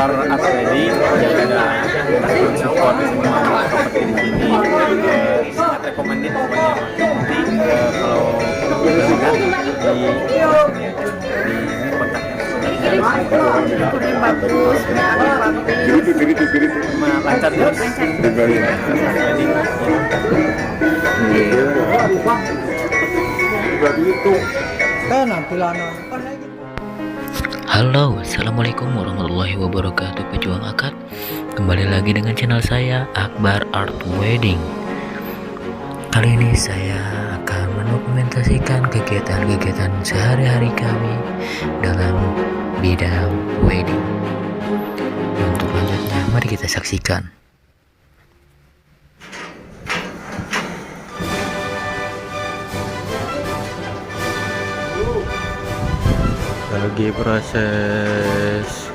Akbar Art Wedding yang ada support semua properti di sini. Sangat recommended pokoknya. Nanti kalau lihat di kontak Dekornya bagus, lancar terus. Wedding. Halo, assalamualaikum warahmatullahi wabarakatuh, pejuang akad. Kembali lagi dengan channel saya, Akbar Art Wedding. Kali ini saya akan mendokumentasikan kegiatan-kegiatan sehari-hari kami dalam bidang wedding. Untuk lanjutnya, mari kita saksikan. Lagi proses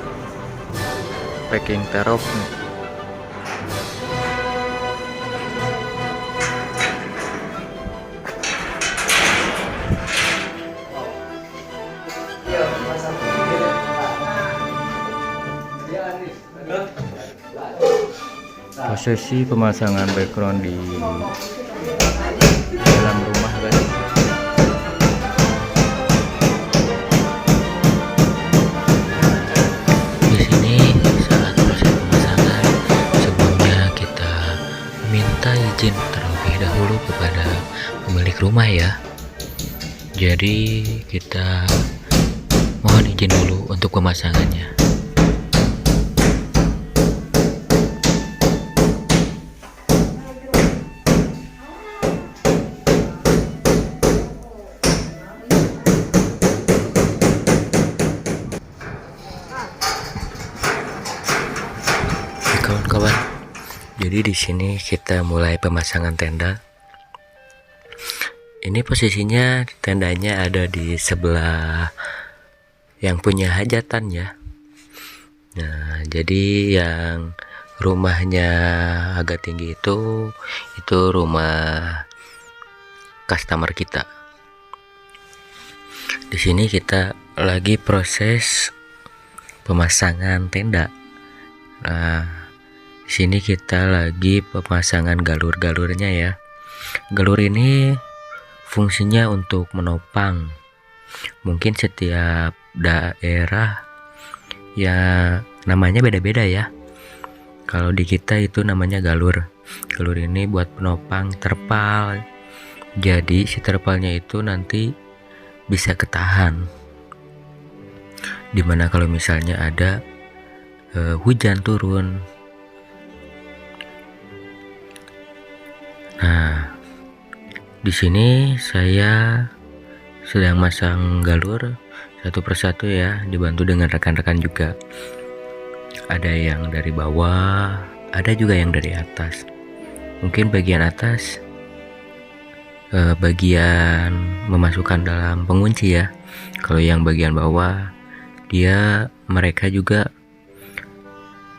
packing terop nih. Prosesi pemasangan background di dalam rumah guys. Izin terlebih dahulu kepada pemilik rumah ya. Jadi kita mohon izin dulu untuk pemasangannya. Kawan-kawan, jadi di sini kita mulai pemasangan tenda. Ini posisinya tendanya ada di sebelah yang punya hajatan ya. Nah, jadi yang rumahnya agak tinggi itu rumah customer kita. Di sini kita lagi proses pemasangan tenda. Nah, di sini kita lagi pemasangan galur-galurnya ya. Galur ini fungsinya untuk menopang. Mungkin setiap daerah ya namanya beda-beda ya. Kalau di kita itu namanya galur. Galur ini buat penopang terpal. Jadi si terpalnya itu nanti bisa ketahan. Dimana kalau misalnya ada hujan turun. Nah, di sini saya sedang masang galur satu persatu ya, dibantu dengan rekan-rekan juga. Ada yang dari bawah, ada juga yang dari atas. Mungkin bagian atas bagian memasukkan dalam pengunci ya. Kalau yang bagian bawah mereka juga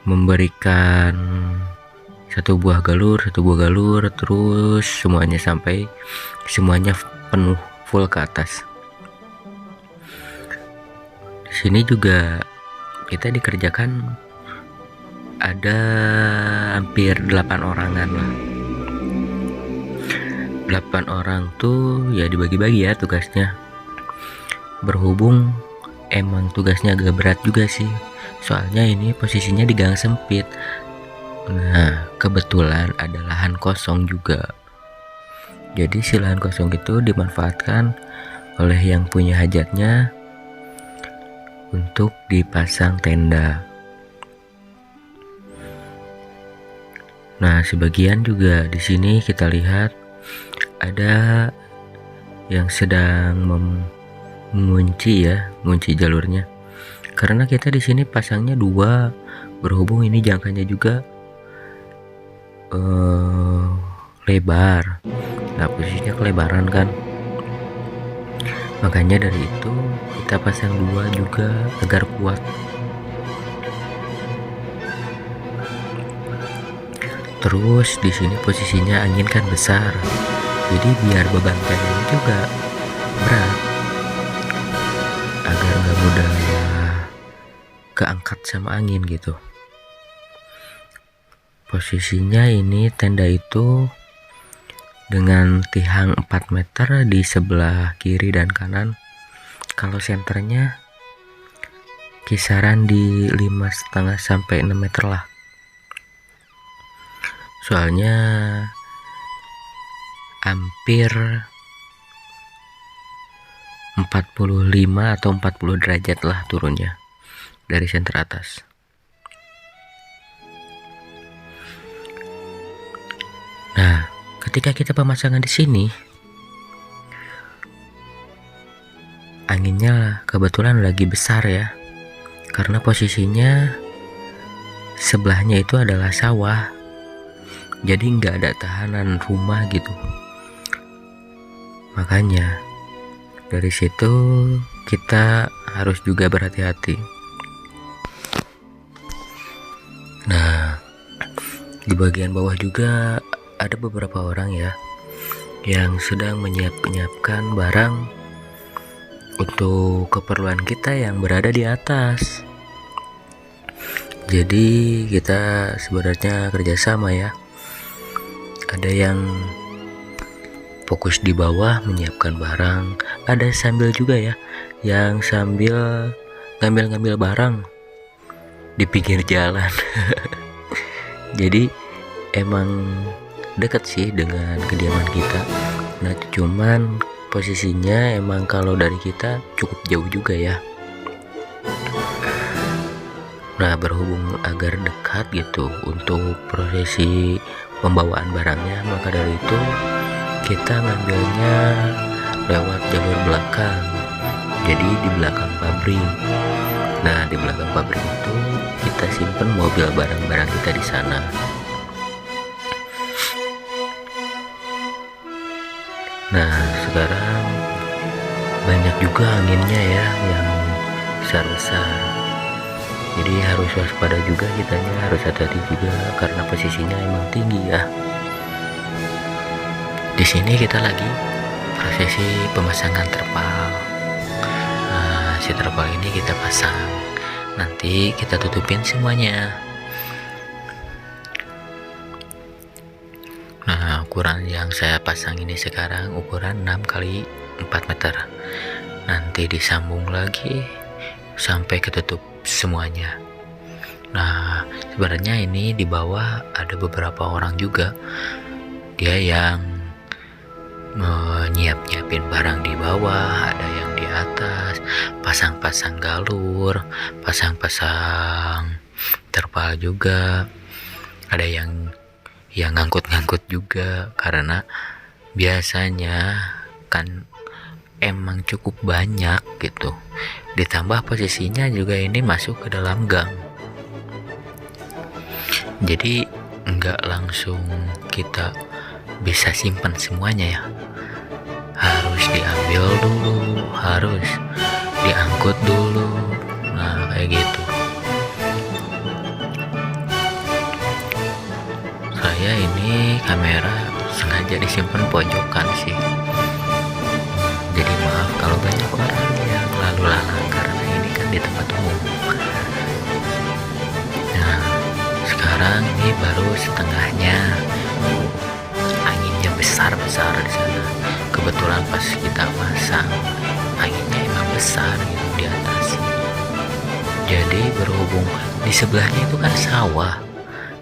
memberikan satu buah galur terus semuanya sampai semuanya penuh full ke atas. Di sini juga kita dikerjakan ada hampir 8 orangan lah. 8 orang tuh ya dibagi-bagi ya tugasnya. Berhubung emang tugasnya agak berat juga sih. Soalnya ini posisinya di gang sempit. Nah, kebetulan ada lahan kosong juga. Jadi si lahan kosong itu dimanfaatkan oleh yang punya hajatnya untuk dipasang tenda. Nah, sebagian juga di sini kita lihat ada yang sedang mengunci ya, mengunci jalurnya. Karena kita di sini pasangnya 2, berhubung ini jangkanya juga lebar. Nah, posisinya kelebaran kan, makanya dari itu kita pasang 2 juga agar kuat. Terus di sini posisinya angin kan besar, jadi biar beban tendanya juga berat agar nggak mudah keangkat sama angin gitu. Posisinya ini tenda itu dengan tiang 4 meter di sebelah kiri dan kanan. Kalau senternya kisaran di 5,5 sampai 6 meter lah. Soalnya hampir 45 atau 40 derajat lah turunnya dari senter atas. Nah, ketika kita pemasangan di sini, anginnya kebetulan lagi besar ya, karena posisinya sebelahnya itu adalah sawah, jadi nggak ada tahanan rumah gitu. Makanya dari situ kita harus juga berhati-hati. Nah, di bagian bawah juga ada beberapa orang ya yang sedang menyiapkan barang untuk keperluan kita yang berada di atas. Jadi kita sebenarnya kerjasama ya. Ada yang fokus di bawah menyiapkan barang, ada sambil juga ya yang sambil ngambil-ngambil barang di pinggir jalan. Jadi emang dekat sih dengan kediaman kita. Nah, cuman posisinya emang kalau dari kita cukup jauh juga ya. Nah, berhubung agar dekat gitu untuk prosesi pembawaan barangnya, maka dari itu kita ngambilnya lewat jalur belakang, jadi di belakang pabrik. Nah, di belakang pabrik itu kita simpen mobil barang-barang kita di sana. Nah, sekarang banyak juga anginnya ya yang besar-besar, jadi harus waspada juga, kitanya harus hati-hati juga karena posisinya emang tinggi ya. Di sini kita lagi prosesi pemasangan terpal. Nah, si terpal ini kita pasang, nanti kita tutupin semuanya. Nah, ukuran yang saya pasang ini sekarang ukuran 6 kali 4 meter. Nanti disambung lagi sampai ketutup semuanya. Nah, sebenarnya ini di bawah ada beberapa orang juga, dia yang nyiapin barang di bawah, ada yang di atas, pasang-pasang galur, pasang-pasang terpal juga, ada yang ngangkut-ngangkut juga, karena biasanya kan emang cukup banyak gitu, ditambah posisinya juga ini masuk ke dalam gang, jadi nggak langsung kita bisa simpan semuanya ya, harus diambil dulu, harus diangkut dulu. Nah, kayak gitu. Saya ini kamera sengaja disimpan pojokan sih, jadi maaf kalau banyak orang yang lalu lalang karena ini kan di tempat umum. Nah, sekarang ini baru setengahnya, anginnya besar-besar di sana. Kebetulan pas kita pasang, anginnya emang besar gitu di atas. Jadi berhubung di sebelahnya itu kan sawah.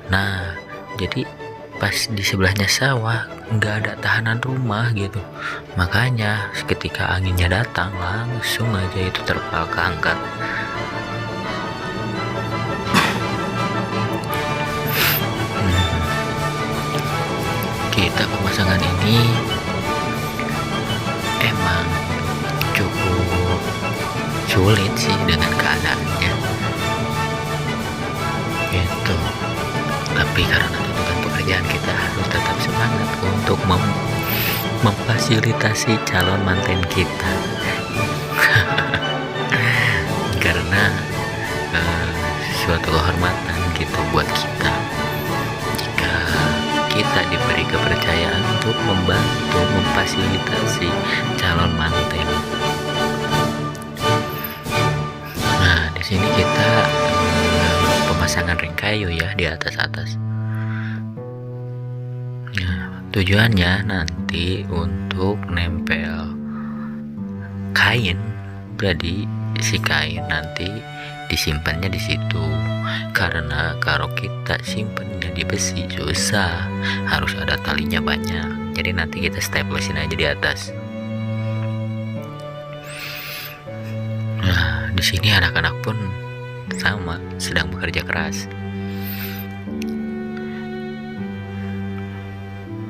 Nah, jadi pas di sebelahnya sawah nggak ada tahanan rumah gitu. Makanya ketika anginnya datang langsung aja itu terpal keangkat. Kita pemasangan ini emang cukup sulit sih dengan keadaannya gitu, tapi karena tuntutan pekerjaan kita harus tetap semangat untuk memfasilitasi calon manten kita. Karena suatu kehormatan gitu buat kita jika kita diberi kepercayaan untuk membantu memfasilitasi calon manten. Nah, di sini kita pemasangan ring kayu ya di atas. Nah, tujuannya nanti untuk nempel kain, jadi si kain nanti disimpannya di situ. Karena kalau kita simpannya di besi susah, harus ada talinya banyak. Jadi nanti kita staplesin aja di atas. Nah, di sini anak-anak pun sama sedang bekerja keras.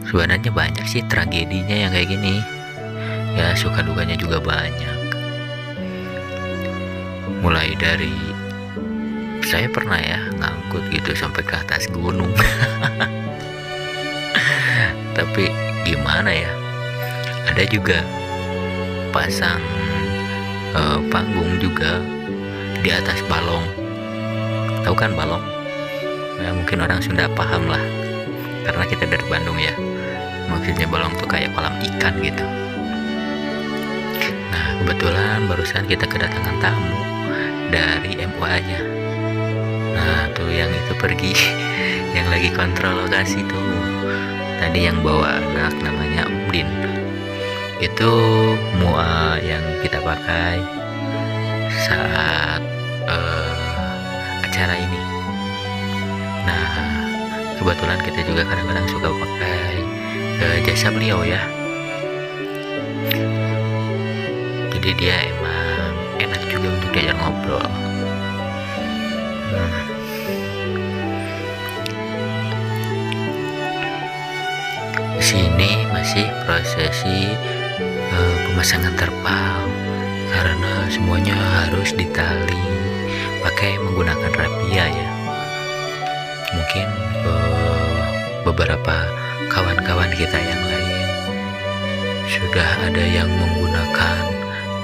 Sebenarnya banyak sih tragedinya yang kayak gini. Ya, suka dukanya juga banyak. Mulai dari saya pernah ya ngangkut gitu sampai ke atas gunung. Tapi gimana ya, ada juga pasang panggung juga di atas balong. Tahu kan balong? Ya, mungkin orang Sunda paham lah, karena kita dari Bandung ya. Maksudnya balong tuh kayak kolam ikan gitu. Nah, kebetulan barusan kita kedatangan tamu dari MUA-nya. Nah, tuh yang itu pergi, yang lagi kontrol lokasi tuh. Tadi yang bawa anak namanya Umdin. Itu MUA yang kita pakai saat acara ini. Nah, kebetulan kita juga kadang-kadang suka pakai jasa beliau ya. Jadi dia emang enak juga untuk diajak ngobrol. Di sini masih prosesi pemasangan terpal, karena semuanya harus ditali pakai menggunakan rapia ya. Mungkin beberapa kawan-kawan kita yang lain sudah ada yang menggunakan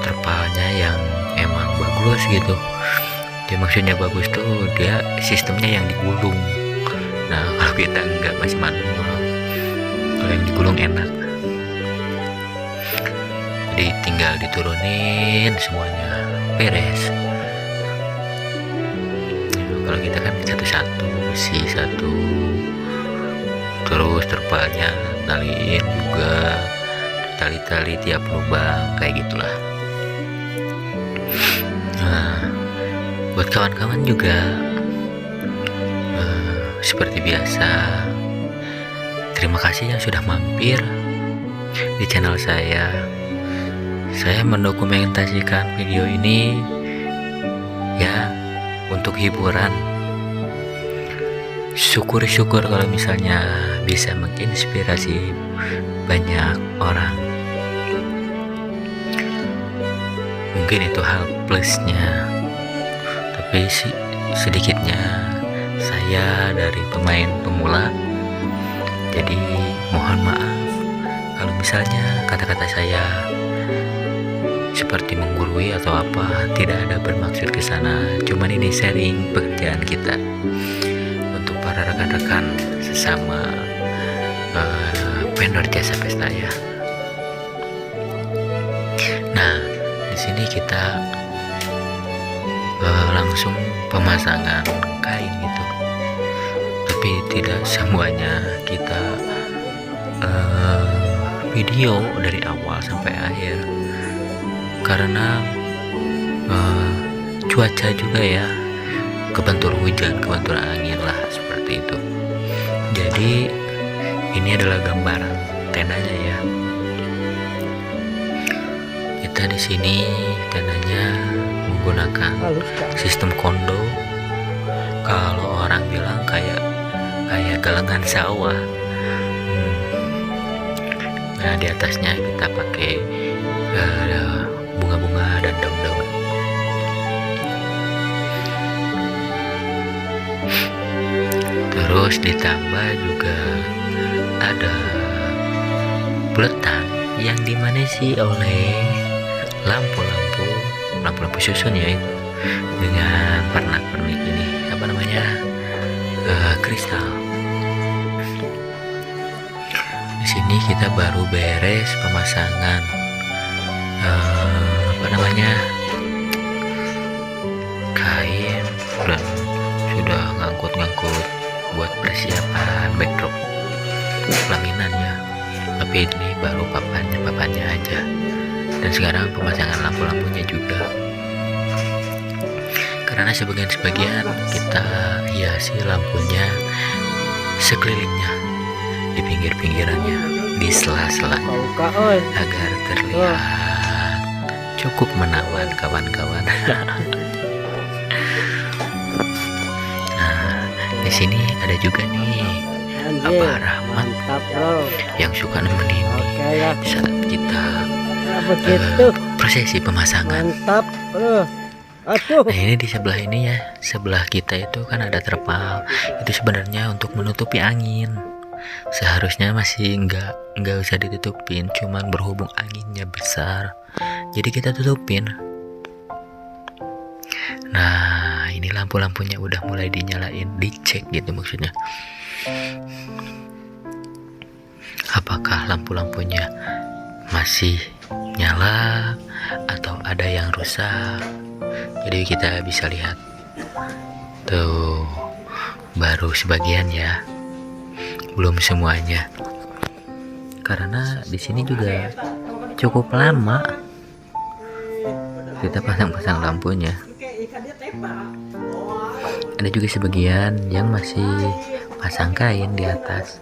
terpalnya yang emang bagus gitu. Dia maksudnya bagus tuh, dia sistemnya yang digulung. Nah, kalau kita enggak, masih manual. Kalau yang digulung enak, jadi tinggal diturunin semuanya, beres. Kalau kita kan satu-satu, besi satu, terus terpalnya taliin juga, tali-tali tiap lubang kayak gitulah. Nah, buat kawan-kawan juga seperti biasa, terima kasih yang sudah mampir di channel saya. Saya mendokumentasikan video ini ya untuk hiburan. Syukur kalau misalnya bisa menginspirasi banyak orang. Mungkin itu hal plusnya, tapi sedikitnya saya dari pemain pemula, jadi mohon maaf kalau misalnya kata-kata saya seperti menggurui atau apa. Tidak ada bermaksud ke sana, cuman ini sharing pekerjaan kita untuk para rekan-rekan sesama vendor jasa pesta ya. Nah, di sini kita langsung pemasangan kain gitu, tapi tidak semuanya kita video dari awal sampai akhir, karena cuaca juga ya, kebentur hujan, kebentur angin lah, seperti itu. Jadi ini adalah gambaran tendanya ya. Kita di sini tendanya menggunakan sistem kondo. Kalau orang bilang kayak galengan sawah. Nah, di atasnya kita pakai bunga-bunga dan daun-daun. Terus ditambah juga ada buletan yang dimanisi oleh lampu-lampu susun ya, itu dengan pernak-pernik ini apa namanya, kristal. Di sini kita baru beres pemasangan kain, dan sudah ngangkut-ngangkut buat persiapan backdrop pelaminan ya, tapi ini baru papannya aja. Dan sekarang pemasangan lampu-lampunya juga, karena sebagian kita hiasi lampunya sekelilingnya, di pinggir-pinggirannya, di sela-selanya, agar terlihat cukup menawan kawan-kawan. Nah, di sini ada juga nih Abah Rahmat yang suka nemenin nih saat kita prosesi pemasangan. Nah, ini di sebelah ini ya, sebelah kita itu kan ada terpal. Itu sebenarnya untuk menutupi angin. Seharusnya masih nggak usah ditutupin, cuman berhubung anginnya besar, jadi kita tutupin. Nah, ini lampu-lampunya udah mulai dinyalain, dicek gitu maksudnya. Apakah lampu-lampunya masih nyala atau ada yang rusak? Jadi kita bisa lihat tuh, baru sebagian ya, belum semuanya, karena di sini juga cukup lama kita pasang lampunya. Ada juga sebagian yang masih pasang kain di atas.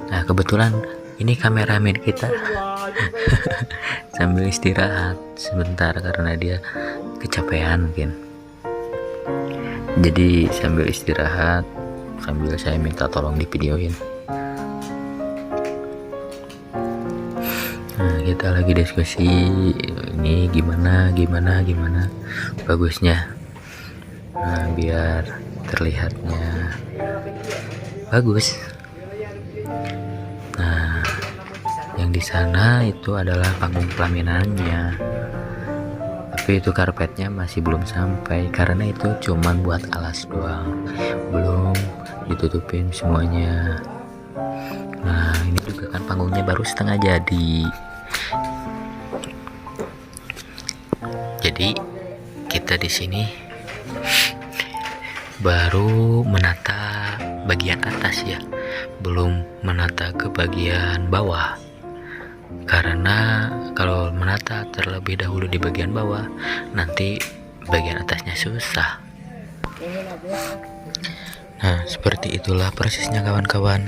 Nah, kebetulan ini kameramen kita sambil istirahat sebentar karena dia kecapean mungkin. Jadi sambil istirahat, sambil saya minta tolong di videoin. Nah, kita lagi diskusi ini gimana bagusnya. Nah, biar terlihatnya bagus. Nah, yang di sana itu adalah panggung pelaminannya, tapi itu karpetnya masih belum sampai karena itu cuman buat alas doang, belum ditutupin semuanya. Nah, ini juga kan panggungnya baru setengah jadi kita di sini baru menata bagian atas ya, belum menata ke bagian bawah, karena kalau menata terlebih dahulu di bagian bawah, nanti bagian atasnya susah. Nah, seperti itulah prosesnya kawan-kawan.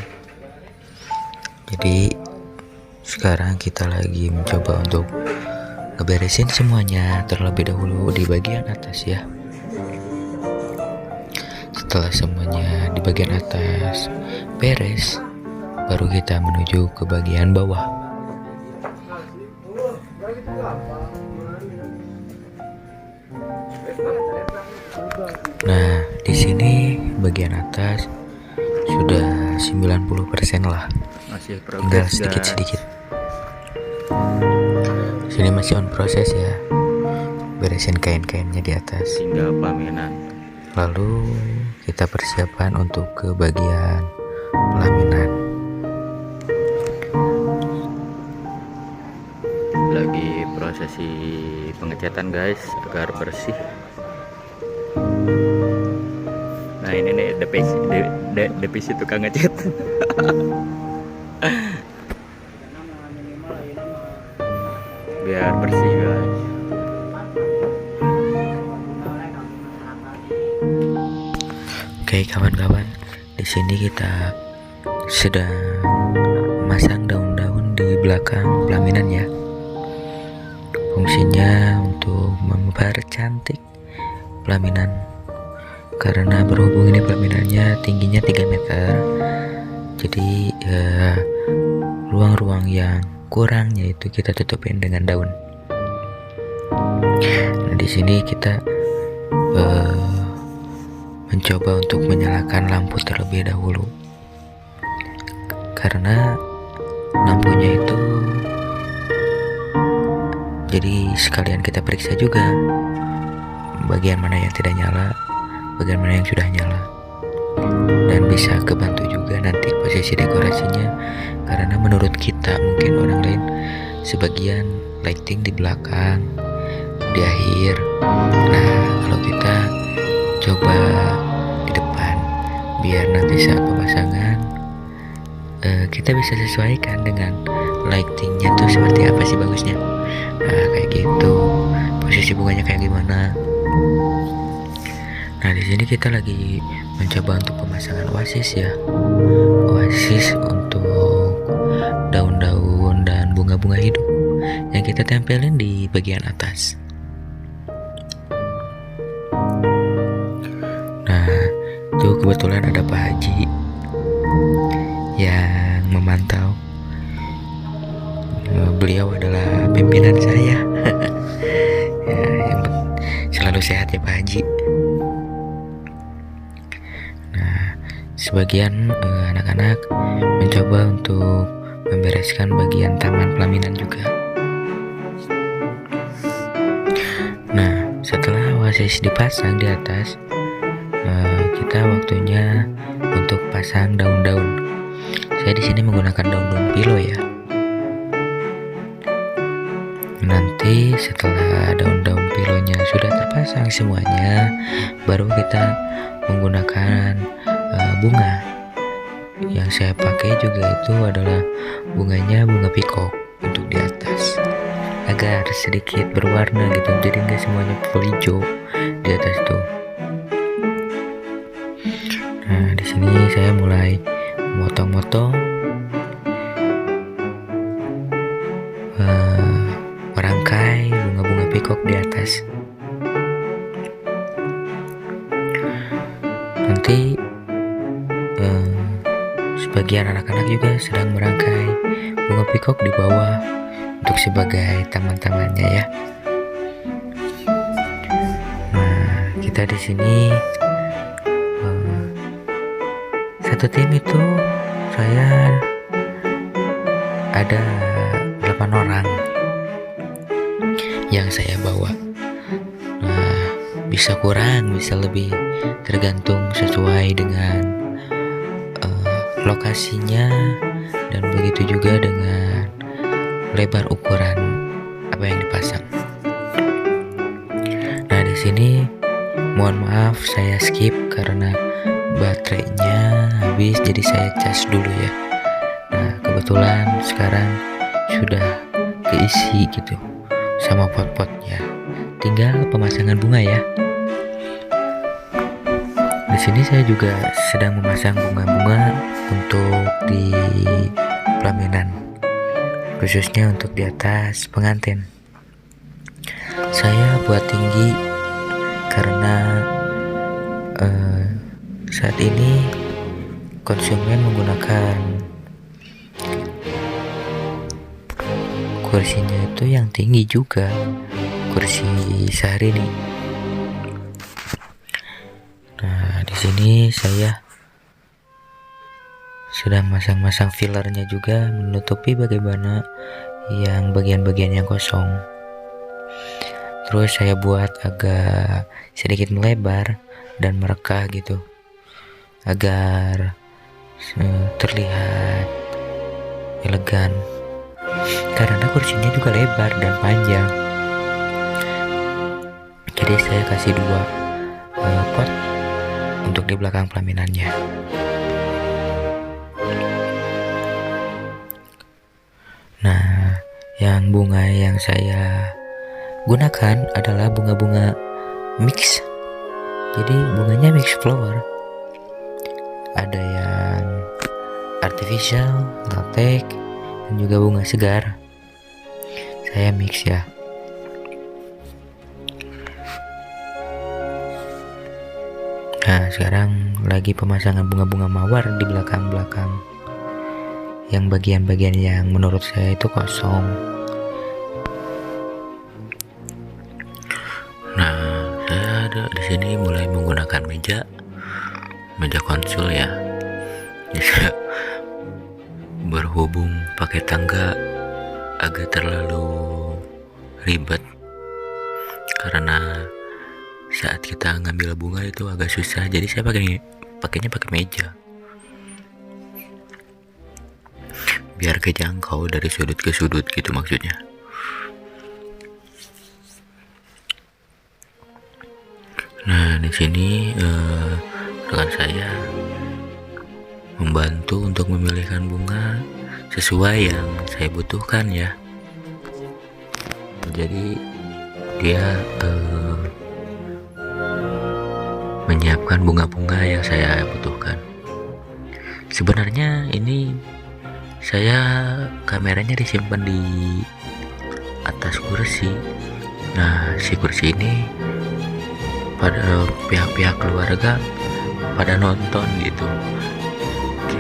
Jadi sekarang kita lagi mencoba untuk ngeberesin semuanya terlebih dahulu di bagian atas ya. Setelah semuanya di bagian atas beres, baru kita menuju ke bagian bawah. Nah, di sini bagian atas sudah 90% lah. Masih Tinggal progres sedikit-sedikit. Sini masih on proses ya. Beresin kain-kainnya di atas. tinggal pelaminan. Lalu kita persiapan untuk ke bagian pelaminan. Lagi prosesi pengecatan guys, agar bersih. Nah, ini nih devisi tukang ngecat. Biar bersih guys. Oke kawan-kawan, di sini kita sedang memasang daun-daun di belakang pelaminan ya. Fungsinya untuk mempercantik pelaminan, karena berhubung ini pelaminannya tingginya 3 meter, jadi ruang-ruang yang kurangnya itu kita tutupin dengan daun. Nah, di sini kita mencoba untuk menyalakan lampu terlebih dahulu, karena lampunya itu jadi sekalian kita periksa juga bagian mana yang tidak nyala, bagian mana yang sudah nyala, dan bisa kebantu juga nanti posisi dekorasinya, karena menurut kita mungkin orang lain sebagian lighting di belakang, di akhir. Nah, kalau kita coba di saat pemasangan kita bisa sesuaikan dengan lightingnya tuh seperti apa sih bagusnya. Nah kayak gitu, posisi bunganya kayak gimana. Nah di sini kita lagi mencoba untuk pemasangan oasis ya, oasis untuk daun-daun dan bunga-bunga hidup yang kita tempelin di bagian atas. Nah itu kebetulan ada Pak Haji yang memantau. Beliau adalah pimpinan saya. Ya, yang selalu sehat ya Pak Haji. Nah, sebagian anak-anak mencoba untuk membereskan bagian taman pelaminan juga. Nah, setelah oasis dipasang di atas, kita waktunya untuk pasang daun-daun. Saya di sini menggunakan daun-daun pilo ya. Nanti setelah daun-daun pilonya sudah terpasang semuanya, baru kita menggunakan bunga. Yang saya pakai juga itu adalah bunganya bunga pikok untuk di atas, agar sedikit berwarna gitu, jadi nggak semuanya full hijau di atas tuh. Nah di sini saya mulai motong-motong, merangkai bunga-bunga pikok di atas. Nanti sebagian anak-anak juga sedang merangkai bunga pikok di bawah untuk sebagai taman-tamannya ya. Nah kita di sini satu tim itu saya ada 8 orang yang saya bawa. Nah, bisa kurang, bisa lebih, tergantung sesuai dengan lokasinya dan begitu juga dengan lebar ukuran apa yang dipasang. Nah, di sini mohon maaf saya skip karena baterainya habis, jadi saya cas dulu ya. Nah, kebetulan sekarang sudah keisi gitu sama pot-potnya, tinggal pemasangan bunga ya. Di sini saya juga sedang memasang bunga-bunga untuk di pelaminan, khususnya untuk di atas pengantin. Saya buat tinggi karena saat ini konsumen menggunakan kursinya itu yang tinggi juga, kursi Syahrini. Nah di sini saya sudah masang-masang fillernya juga, menutupi bagaimana yang bagian-bagian yang kosong. Terus saya buat agak sedikit melebar dan merekah gitu, agar terlihat elegan, karena kursinya juga lebar dan panjang. Jadi saya kasih 2 pot untuk di belakang pelaminannya. Nah yang bunga yang saya gunakan adalah bunga-bunga mix. Jadi bunganya mix flower, ada yang artificial, latex, dan juga bunga segar. Saya mix ya. Nah sekarang lagi pemasangan bunga-bunga mawar di belakang-belakang, yang bagian-bagian yang menurut saya itu kosong. Nah saya ada di sini mulai menggunakan meja konsul ya. Bisa berhubung pakai tangga agak terlalu ribet, karena saat kita ngambil bunga itu agak susah, jadi saya pakainya pakai meja biar kejangkau dari sudut ke sudut gitu maksudnya. Nah di sini rekan saya membantu untuk memilihkan bunga sesuai yang saya butuhkan ya. Jadi dia menyiapkan bunga-bunga yang saya butuhkan. Sebenarnya ini saya kameranya disimpan di atas kursi. Nah, si kursi ini pada pihak-pihak keluarga pada nonton gitu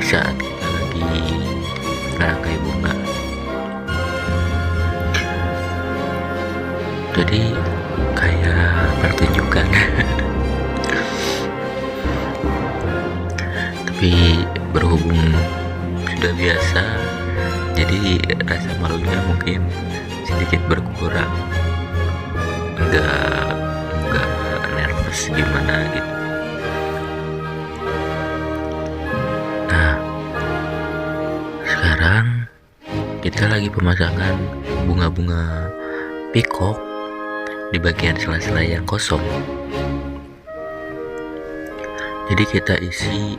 saat kita lagi merangkai bunga. Jadi kayak pertunjukan. Tapi berhubung sudah biasa, jadi rasa malunya mungkin sedikit berkurang. Enggak nervous gimana gitu. Nah, sekarang kita lagi pemasangan bunga-bunga pikok di bagian sela-sela yang kosong. Jadi kita isi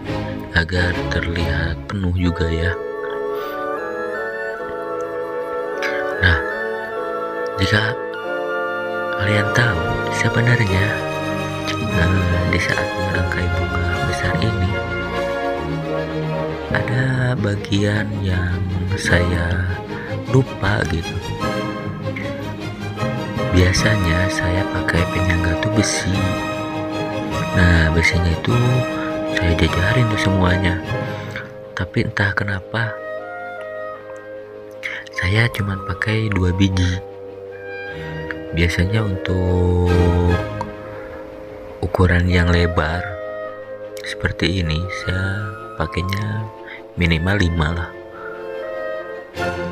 agar terlihat penuh juga ya. Nah, jika kalian tahu sebenarnya di saat merangkai bunga besar ini ada bagian yang saya lupa gitu. Biasanya saya pakai penyangga tuh besi. Nah, besinya itu saya jajarin tuh semuanya. Tapi entah kenapa saya cuma pakai 2 biji. Biasanya untuk ukuran yang lebar seperti ini saya pakainya minimal 5 lah,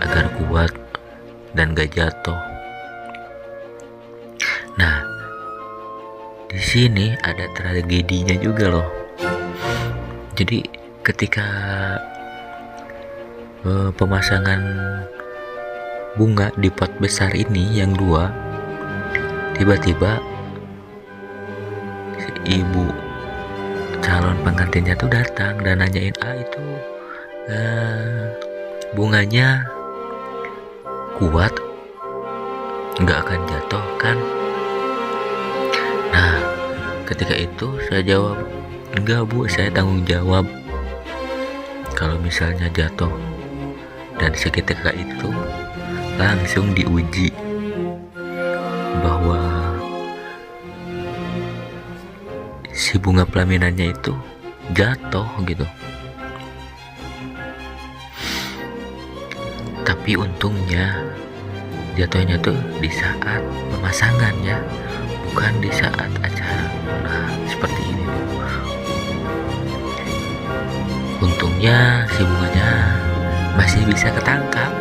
agar kuat dan gak jatuh. Nah, di sini ada tragedinya juga loh. Jadi ketika pemasangan bunga di pot besar ini yang 2, tiba-tiba si ibu calon pengantinnya tuh datang dan nanyain, itu bunganya kuat, nggak akan jatuh kan? Nah, ketika itu saya jawab, enggak bu, saya tanggung jawab kalau misalnya jatuh. Dan seketika itu langsung diuji bahwa si bunga pelaminannya itu jatuh gitu. Tapi untungnya jatuhnya tuh di saat pemasangan ya, bukan di saat acara. Nah, seperti ini. Untungnya si bunganya masih bisa ketangkap,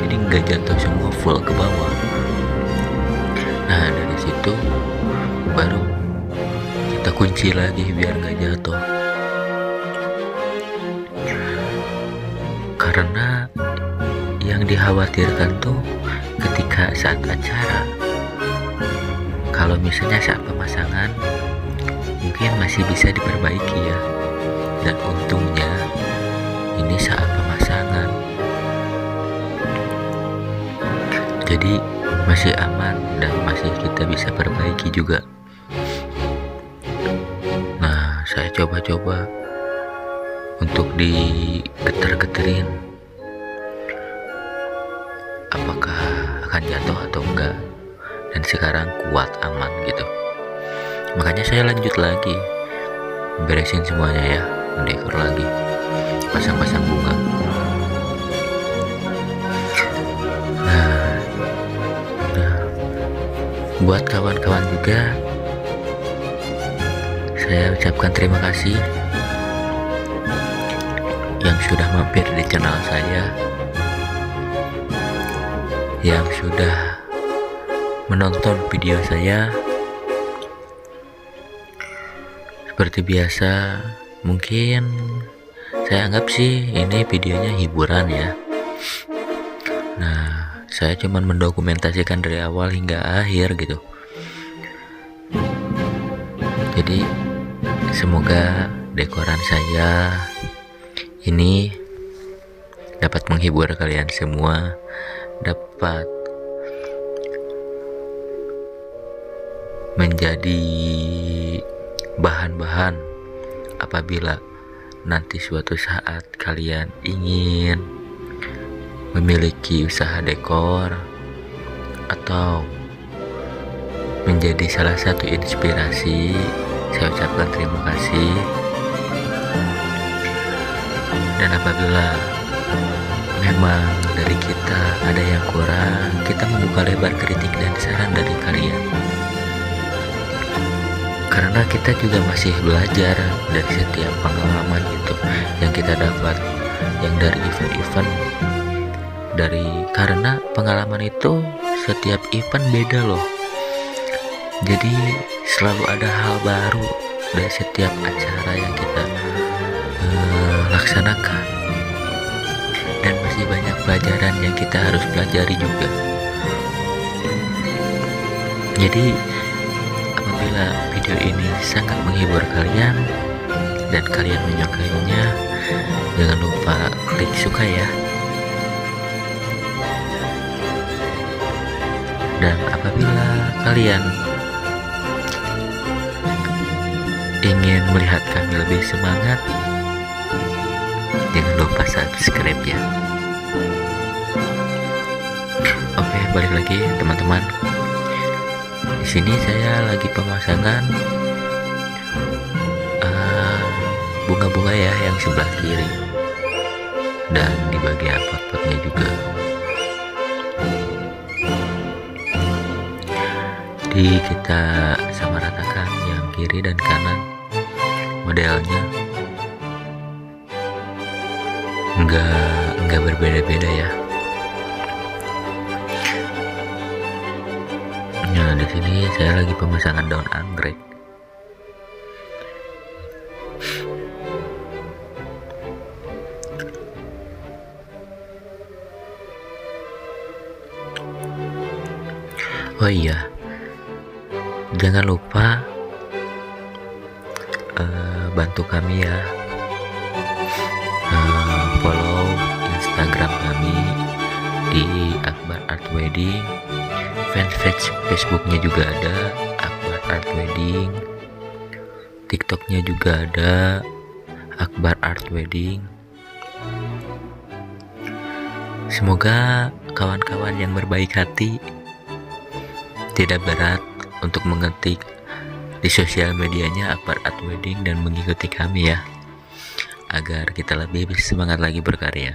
jadi nggak jatuh semua full ke bawah. Nah, dari situ baru kita kunci lagi biar nggak jatuh. Karena yang dikhawatirkan tuh ketika saat acara, kalau misalnya saat pemasangan mungkin masih bisa diperbaiki ya. Dan untungnya ini saat pemasangan, jadi masih aman dan masih kita bisa perbaiki juga. Nah, saya coba-coba untuk digetar-geterin apakah akan jatuh atau enggak, dan sekarang kuat, aman gitu. Makanya saya lanjut lagi beresin semuanya ya, mendekor lagi, pasang-pasang bunga. Nah, buat kawan-kawan juga saya ucapkan terima kasih yang sudah mampir di channel saya, yang sudah menonton video saya. Seperti biasa, mungkin saya anggap sih ini videonya hiburan ya. Nah, saya cuma mendokumentasikan dari awal hingga akhir gitu. Jadi semoga dekoran saya ini dapat menghibur kalian semua, dapat menjadi bahan-bahan apabila nanti suatu saat kalian ingin memiliki usaha dekor atau menjadi salah satu inspirasi. Saya ucapkan terima kasih. Dan apabila memang dari kita ada yang kurang, kita membuka lebar kritik dan saran dari kalian, karena kita juga masih belajar dari setiap pengalaman itu yang kita dapat, yang dari event-event, karena pengalaman itu setiap event beda loh. Jadi selalu ada hal baru dari setiap acara yang kita laksanakan, dan masih banyak pelajaran yang kita harus pelajari juga. Jadi apabila video ini sangat menghibur kalian dan kalian menyukainya, jangan lupa klik suka ya. Dan apabila kalian ingin melihat kami lebih semangat, jangan lupa subscribe ya. Oke, balik lagi teman-teman. Di sini saya lagi pemasangan bunga-bunga ya, yang sebelah kiri dan di bagian pot-potnya juga. Jadi kita sama ratakan yang kiri dan kanan, modelnya enggak berbeda-beda ya. Nah, di sini saya lagi pemasangan daun anggrek. Oh iya, jangan lupa bantu kami ya, follow Instagram kami di Akbar Art Wedding, fanpage Facebooknya juga ada Akbar Art Wedding, TikToknya juga ada Akbar Art Wedding. Semoga kawan-kawan yang berbaik hati tidak berat untuk mengetik di sosial medianya Akbar Art Wedding dan mengikuti kami ya, agar kita lebih semangat lagi berkarya.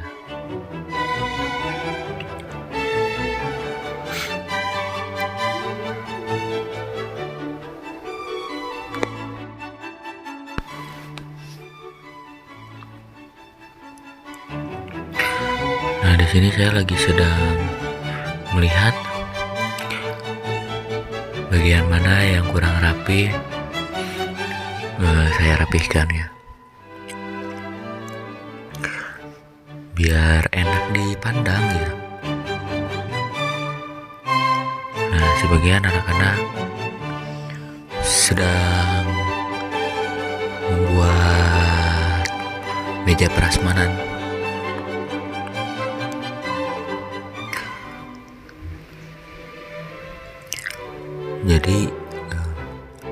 Nah, di sini saya lagi sedang melihat bagian mana yang kurang rapi, saya rapihkan ya, biar enak dipandang ya. Nah, sebagian anak-anak sedang membuat meja prasmanan. Jadi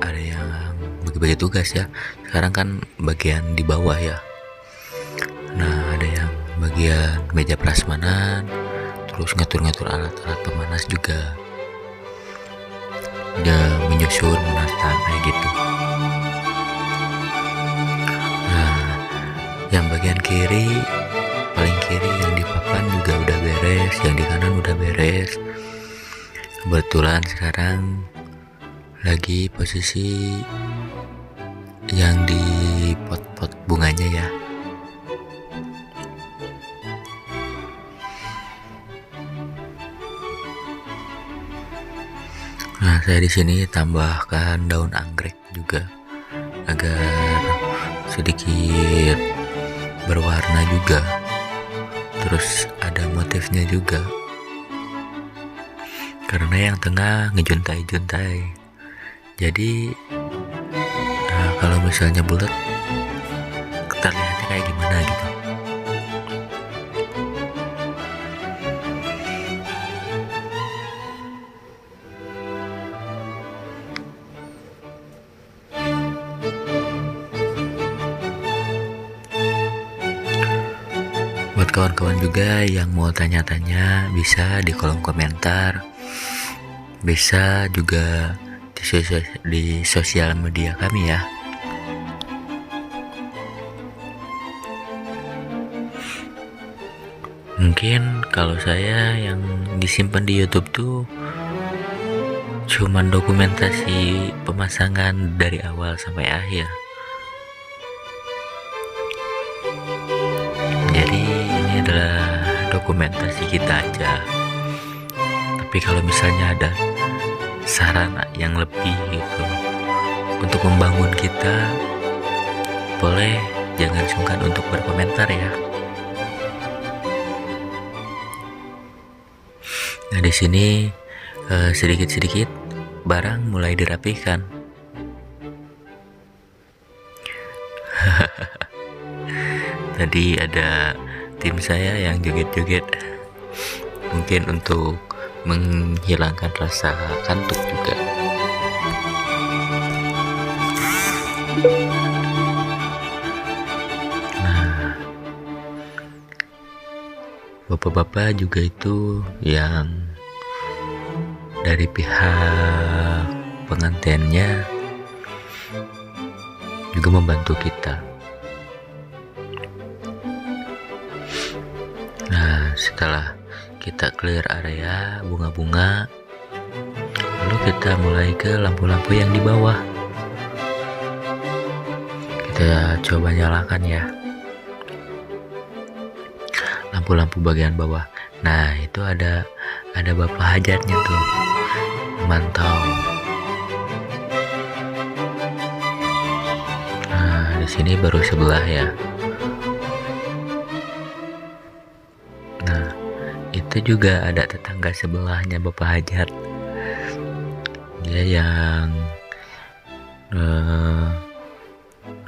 ada yang bagi-bagi tugas ya. Sekarang kan bagian di bawah ya. Nah, ada yang bagian meja prasmanan, terus ngatur-ngatur alat-alat pemanas juga. Udah menyusun, menata kayak gitu. Nah, yang bagian kiri, paling kiri yang di papan juga udah beres, yang di kanan udah beres. Kebetulan sekarang lagi posisi yang di pot-pot bunganya ya. Nah, saya di sini tambahkan daun anggrek juga agar sedikit berwarna juga. Terus ada motifnya juga. Karena yang tengah ngejuntai-juntai. Jadi kalau misalnya bulat, terlihatnya kayak gimana gitu. Buat kawan-kawan juga yang mau tanya-tanya bisa di kolom komentar, bisa juga di sosial media kami ya. Mungkin kalau saya yang disimpan di YouTube tuh cuman dokumentasi pemasangan dari awal sampai akhir. Jadi ini adalah dokumentasi kita aja. Tapi kalau misalnya ada saran yang lebih gitu untuk membangun kita, boleh jangan sungkan untuk berkomentar ya. Nah di sini sedikit-sedikit barang mulai dirapihkan. Tadi ada tim saya yang joget-joget, mungkin untuk menghilangkan rasa kantuk juga. Nah, bapak-bapak juga itu yang dari pihak pengantinnya juga membantu kita. Nah, setelah kita clear area bunga-bunga, lalu kita mulai ke lampu-lampu yang di bawah. Kita coba nyalakan ya lampu-lampu bagian bawah. Nah itu ada bapak hajatnya tuh memantau. Nah di sini baru sebelah ya. Nah itu juga ada tetangga sebelahnya bapak hajat, dia yang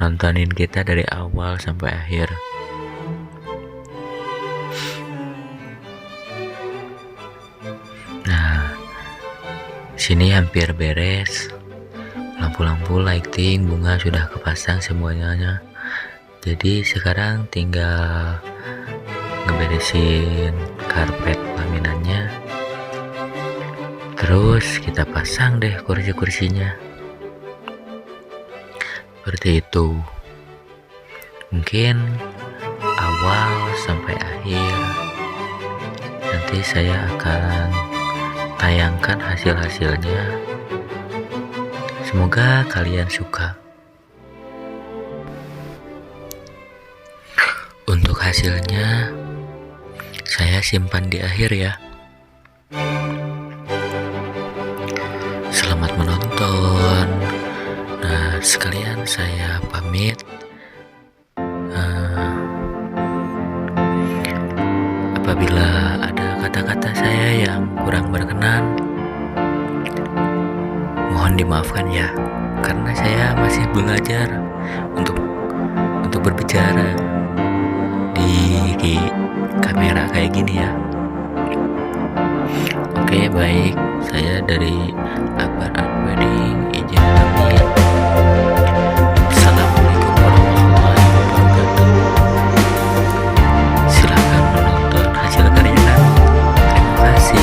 nontonin kita dari awal sampai akhir. Nah sini hampir beres, lampu-lampu lighting bunga sudah kepasang semuanya. Jadi sekarang tinggal ngeberesin karpet laminannya, terus kita pasang deh kursi-kursinya seperti itu. Mungkin awal sampai akhir nanti saya akan tayangkan hasil-hasilnya. Semoga kalian suka. Untuk hasilnya saya simpan di akhir ya. Selamat menonton. Nah sekalian saya pamit. Apabila ada kata-kata saya yang kurang berkenan, mohon dimaafkan ya, karena saya masih belajar untuk berbicara di kamera kayak gini ya. Oke baik, saya dari Akbar Art Wedding izin pamit. Assalamualaikum warahmatullahi wabarakatuh. Silakan menonton hasil karya kami. Terima kasih.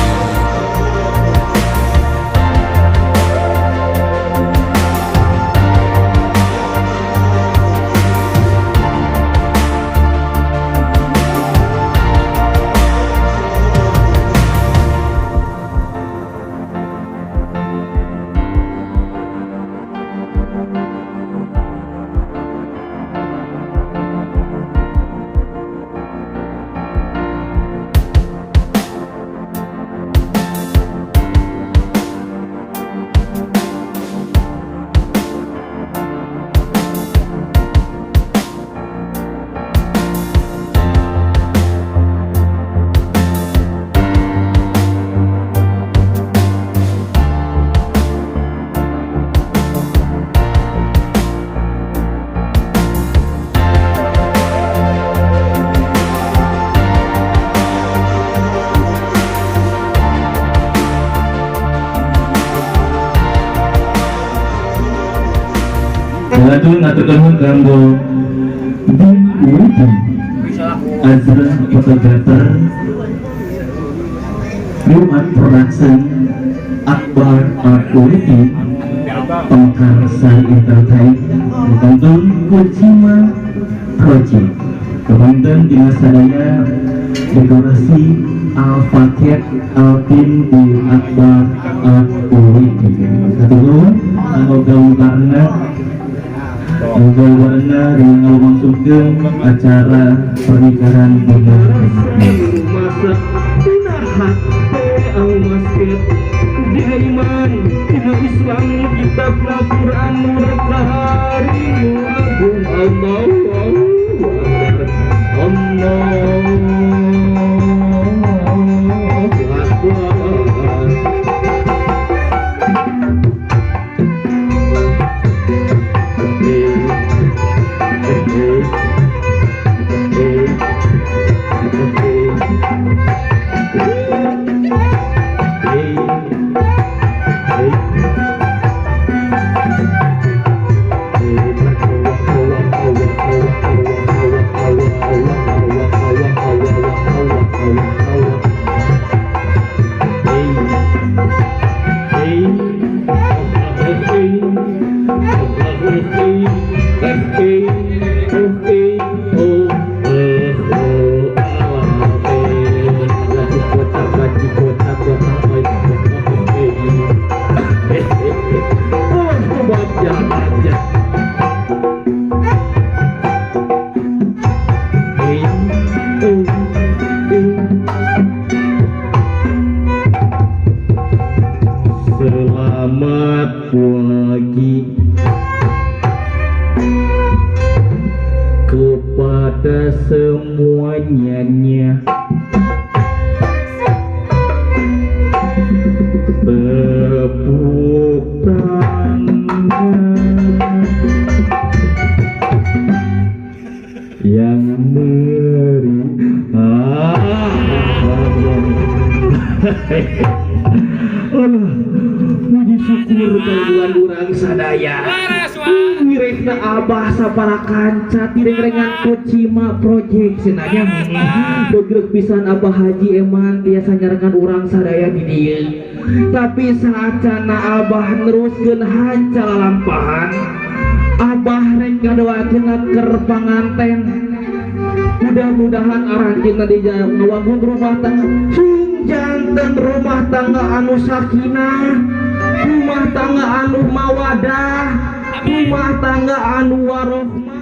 Ngatur nuhun kanggo di Azra Fotografer, Jumat Production, Akbar Art Wedding, Tongkar Sari Entertain, Kebanten Kojima Project, Kebanten Dimas Sadaya, dekorasi Al-Fakir Alpin di Akbar Art Wedding. Kedua, tanggal karena Tanggal warna dengan langsungkan acara pernikahan Bunda Masa tunahat al masjid di iman dina Islam kitab Al-Quran Murkahari Agung Selamat pagi kepada semuanya. Tepuk tangan yang puji syukur kaluan urang sadaya. Wirekna abah sapara kanca tireng-rengan Kojima Project senanya begreg pisan abah Haji Eman biasa nyarengan urang sadaya di dieu. Tapi saacana abah neruskeun hanca lalampahan, abah rek ngadoakeun keur panganten. Mudah-mudahan aranjeunna di ngawangun rumah tangga janten rumah tangga anu sakinah, rumah tangga anu mawadah, rumah tangga anu warohmah.